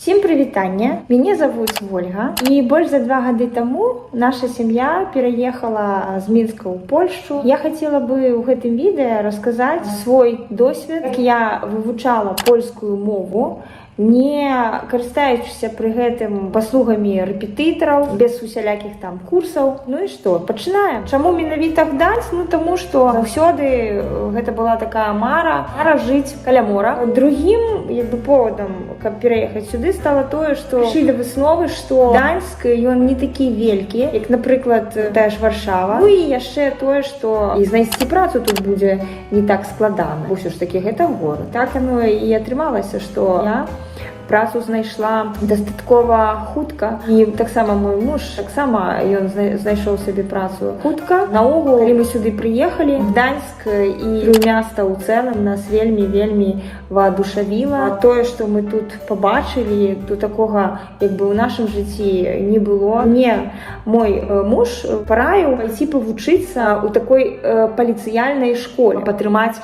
Всем привитание, меня зовут Ольга, и больше за 2 года тому наша семья переехала з Мінска ў Польшу. Я хотела бы в этом видео рассказать свой досвід, как я вывучала польскую мову, не карыстаючыся пры гэтым паслугамі рэпетытараў, без усялякіх там курсаў. Ну і што? Пачынаем. Чаму менавіта Гданьск? Ну таму што заўсёды гэта была такая мара жыць каля мора. Другім поводам, каб пераехаць сюды, стала тое, што прыйшлі да высновы, што Гданьск ён не такі велькі, як, напрыклад, тая ж Варшава. Ну і яшчэ тое, што і знайсці працу тут будзе не так складана. Бо ўсё ж такі гэта горад. Так оно і атрымалася, што я працу знайшла дастаткова хутка, і таксама мой муж ён знайшоў сабе працу хутка. Наогул, калі мы сюды прыехалі, Гданьск і места ў цэлым нас вельмі воодушевіла. Тое, што мы тут пабачылі, то такога ў нашым жыцці не было. Мне мой муж параіў пайсці павучыцца ў такой паліцыяльнай школе, падтрымаць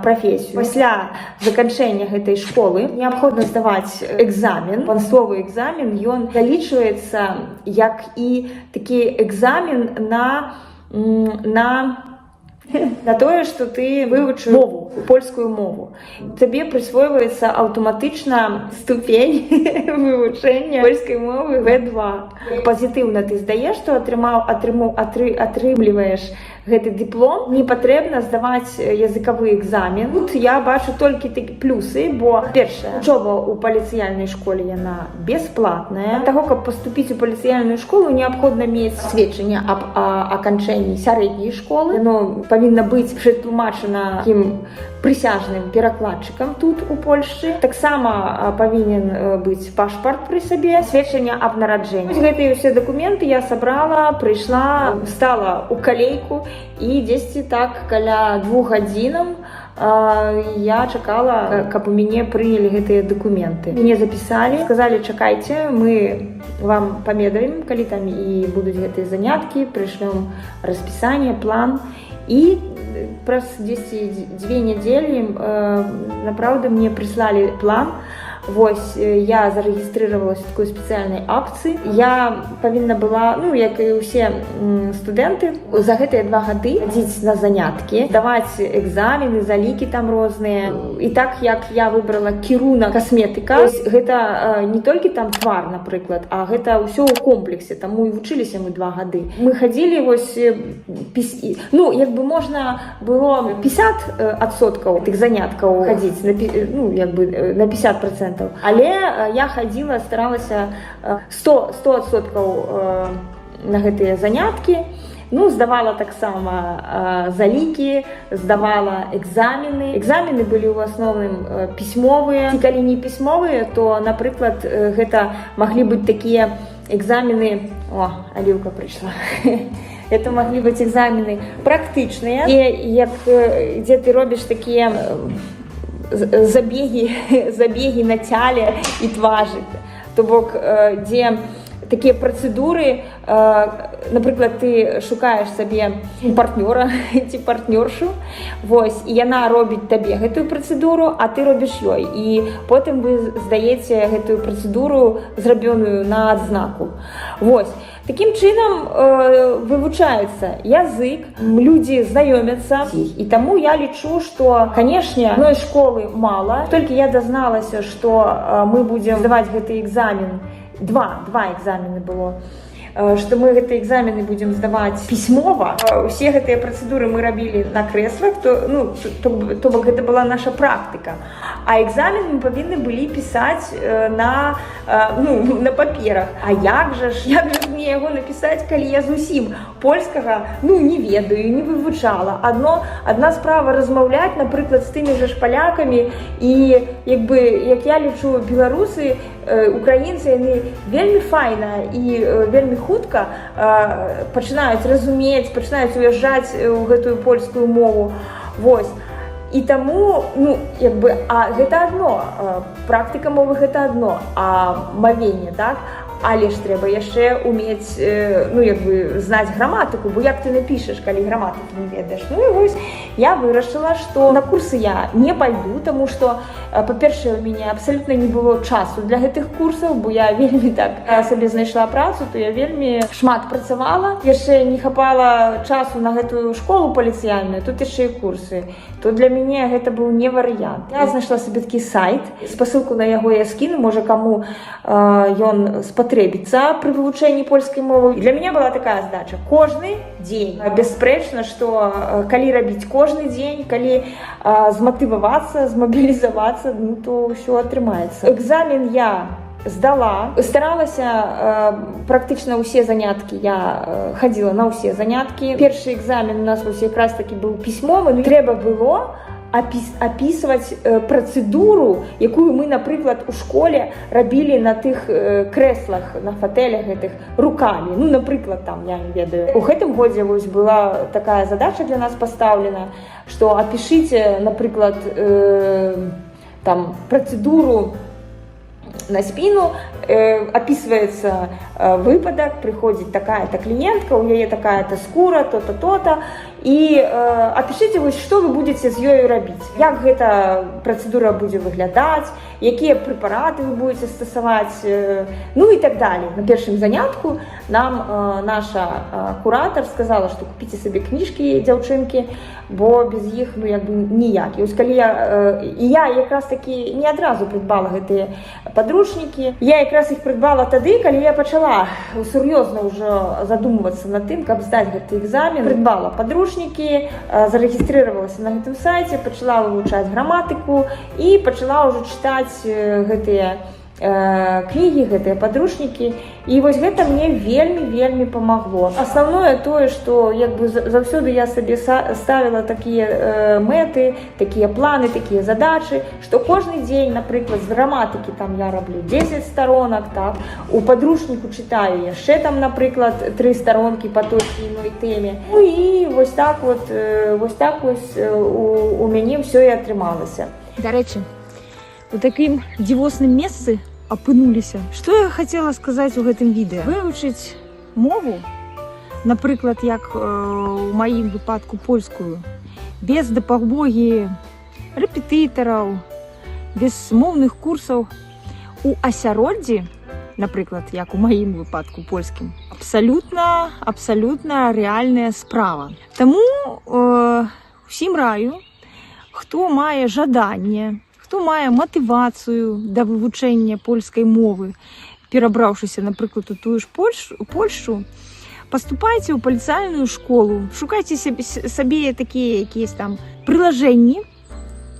профессию. Пасля заканчэння гэтай школы неабходна здаваць экзамен. Пансловы экзамен, ён залічваецца як і такі экзамен на тое, што ты вывучыў мову, польскую мову. Табе прысвойваецца аўтаматычна ступень вывучэння польскай мовы В2. Пазітыўна ты здаеш, што атрымліваеш гэты дыплом, не патрэбна здаваць языкавы экзамен. Тут я бачу толькі такі плюсы, бо першае, вучоба ў паліцыяльнай школе яна бесплатная. Для таго, каб паступіць у паліцыяльную школу, неабходна мець сведчанне аб аканчэнні сярэдняй школы. Яно павінна быць прытлумачана такім прысяжным перакладчыкам тут у Польшчы. Таксама павінен быць пашпарт пры сабе, сведчанне аб нараджэнні. Гэтыя ўсе дакументы я сабрала, прыйшла, стала ў калейку, і дзесьці так каля 2 гадзінаў я чакала, каб у мяне прынялі гэтыя дакументы. Мяне запісалі, сказалі: чакайце, мы вам памедаем, калі там і будуць гэтыя заняткі, прышлём распісанне, план. І праз 2 нядзелі направда мне прыслалі план. Вось, я зарэгістрыравалася в такой спецыяльнай акцыі. Я павінна была, як і ўсе студэнты, за гэтыя 2 гады хадзіць на заняткі, даваць экзамены, залікі там розныя. І так, як я выбрала кірунак касметыка, гэта не толькі там твар, напрыклад, а гэта ўсё ў комплексе, таму і вучыліся мы 2 гады. Мы хадзілі, можна было 50% тых заняткаў хадзіць, на 50%. Але я хадзіла, старалася 100% на гэтыя заняткі. Здавала таксама залікі, здавала экзамены. Экзамены былі ў асноўным пісьмовыя. Калі не пісьмовыя, то, напрыклад, гэта маглі быць такія экзамены... Аліўка прыйшла. Это маглі быць экзамены практычныя, дзе ты робіш такія забеги на цяле і тважы. То бок, дзе такія працэдуры, напрыклад, ты шукаеш сабе партнёра ці партнёршу, і яна робіць табе гэтую працэдуру, а ты робіш ёй. І потым вы здаеце гэтую працэдуру, зрабёную на адзнаку. Такім чынам вывучаецца язык, людзі знаёмяцца. І таму я лічу, што, канешне, адной школы мала. Толькі я дазналася, што мы будзем здаваць гэты экзамен. Два экзамены было. Што мы гэтыя экзамены будзем здаваць пісьмова. Усе гэтыя працэдуры мы рабілі на крэслах, то бок гэта была наша практыка. А экзамен мы павінны былі пісаць на паперах. А як жа мне яго напісаць, калі я зусім польскага не ведаю, не вывучала. Адна справа размаўляць, напрыклад, з тымі ж палякамі, і як я лічу, беларусы, украінцы, яны вельмі файна і вельмі хутка пачынаюць разумець, пачынаюць уязджаць у гэтую польскую мову. І таму, гэта адно, практыка мовы гэта адно, а мавенне, так? але ж трэба яшчэ умець, ну, як бы, знаць граматыку, бо як ты напішаш, калі граматыкі не ведаеш. Ну, і вось я вырашыла, што на курсы я не пайду, таму што, па-першае, у мяне абсалютна не было часу для гэтых курсаў, бо я вельмі так сабе знайшла працу, то я вельмі шмат працавала, яшчэ не хапала часу на гэтую школу паліцыяльную, тут яшчэ і курсы, то для мяне гэта быў не варыянт. Я знайшла сабе такі сайт, спасылку на яго я скіну, можа каму ён спатрэбіцца пры вывучэнні польскай мовы. Для мяне была такая задача кожны дзень. Бясспрэчна, што калі рабіць кожны дзень, калі зматывавацца, змабілізавацца, ну то ўсё атрымаецца. Экзамен я здала, старалася практычна ўсе заняткі, я хадзіла на ўсе заняткі. Першы экзамен у нас вось якраз такі быў пісьмовы, трэба было описывать процедуру, якую мы, напрыклад, у школе рабілі на тых крэслах, на фатэлях гэтых руками. Ну, напрыклад, там, я не ведаю. У гэтым годзе вось была такая задача для нас пастаўлена, што опишите, напрыклад, там, процедуру на спину, описывается выпадок, приходит такая-то клиентка, у яе такая-то скура, то-то, то-то, и опишите, вось, что вы будете з ёю рабіць, як гэта процедура будзе выглядаць, якія прэпараты вы будете стасаваць, ну и так далее. На першым занятку нам наша куратор сказала, что купите сабе кніжкі, дзяўчынкі, бо без іх, ну, як бы ніяк. І ось калі я якраз таки не адразу придбала гэтыя падручнікі, я якраз іх придбала тады, калі я пачала сур'ёзна ўжо задумвацца над тым, каб здаць гэты экзамен. Придбала падручнікі, зарэгістрыравалася на гэтым сайце, пачала вывучаць граматыку і пачала ўжо чытаць гэтыя кнігі, гэтыя падручнікі. І вось гэта мне вельмі памагло. Асноўнае тое, што як бы заўсёды я сабе ставіла такія мэты, такія планы, такія задачы, што кожны дзень, напрыклад, з граматыкі там я раблю 10 старонак, так, у падручніку чытаю яшчэ там, напрыклад, 3 старонкі па той ці іной тэме. Ну і вось так у мяне ўсё і атрымалася. Дарэчы, у такім дзівосным месцы апынуліся. Што я хацела сказаць у гэтым відэа? Вывучыць мову, напрыклад, як у маім выпадку польскую, без дапамогі рэпетытараў, без моўных курсаў у асяроддзі, напрыклад, як у маім выпадку польскім, абсалютна рэальная справа. Таму усім раю, хто мае жаданне, хто мае матывацыю да вывучэння польскай мовы, перабраўшыся, напрыклад, у тую ж Польшчу, паступайце ў паліцыяльную школу, шукайце сабе такія якісь там прылажэнні,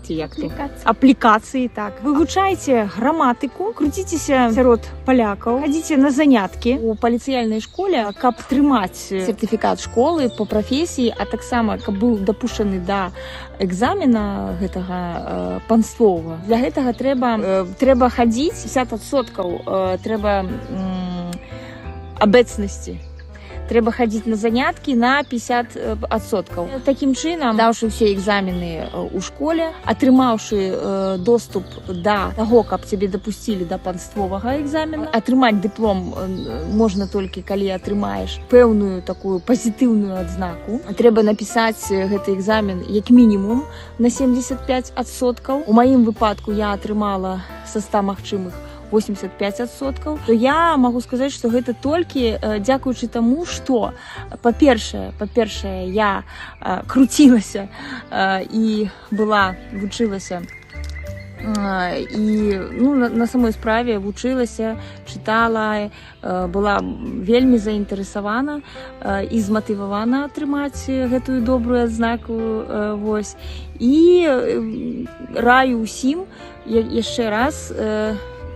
ці як то, аплікацыі, так. Вывучайце граматыку, круціцеся сярод палякаў, хадзіце на заняткі у паліцыяльнай школе, каб трымаць сертыфікат школы по прафесіі, а таксама, каб быў дапушчаны да экзамена гэтага панствовага. Для гэтага трэба хадзіць 50%, трэба абэцнасці. Трэба хадзіць на заняткі на 50%. Такім чынам, даўшы ўсе экзамены ў школе, атрымаўшы доступ да таго, каб цябе дапусцілі да панствовага экзамена, атрымаць дыплом можна толькі, калі атрымаеш пэўную такую пазітыўную адзнаку. Трэба напісаць гэты экзамен як мінімум на 75%. У маім выпадку я атрымала са 100 магчымых 85%, то я могу сказаць, што гэта толькі дзякуючы таму, што па-першае, я круцілася і вучылася і на самой справе вучылася, чытала, была вельмі заінтарэсавана і зматывавана атрымаць гэтую добрую адзнаку. Вось. І раю ўсім яшчэ раз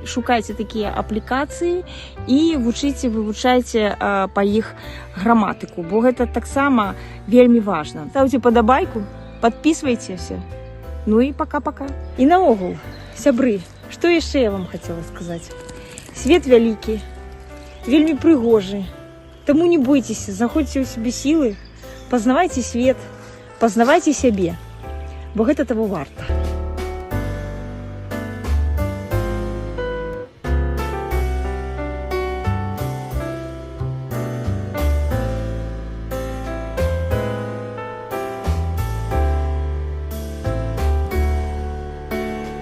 шукайце такія аплікацыі і вывучайце па іх граматыку, бо гэта таксама вельмі важна. Ставце падабайку, падпісвайцеся, ну і пока-пока. І наогул, сябры, што яшчэ я вам хацела сказаць? Свет вялікі, вельмі прыгожы, таму не бойцеся, заходзьце ў сябе сілы, пазнавайце свет, пазнавайце сябе, бо гэта таго варта.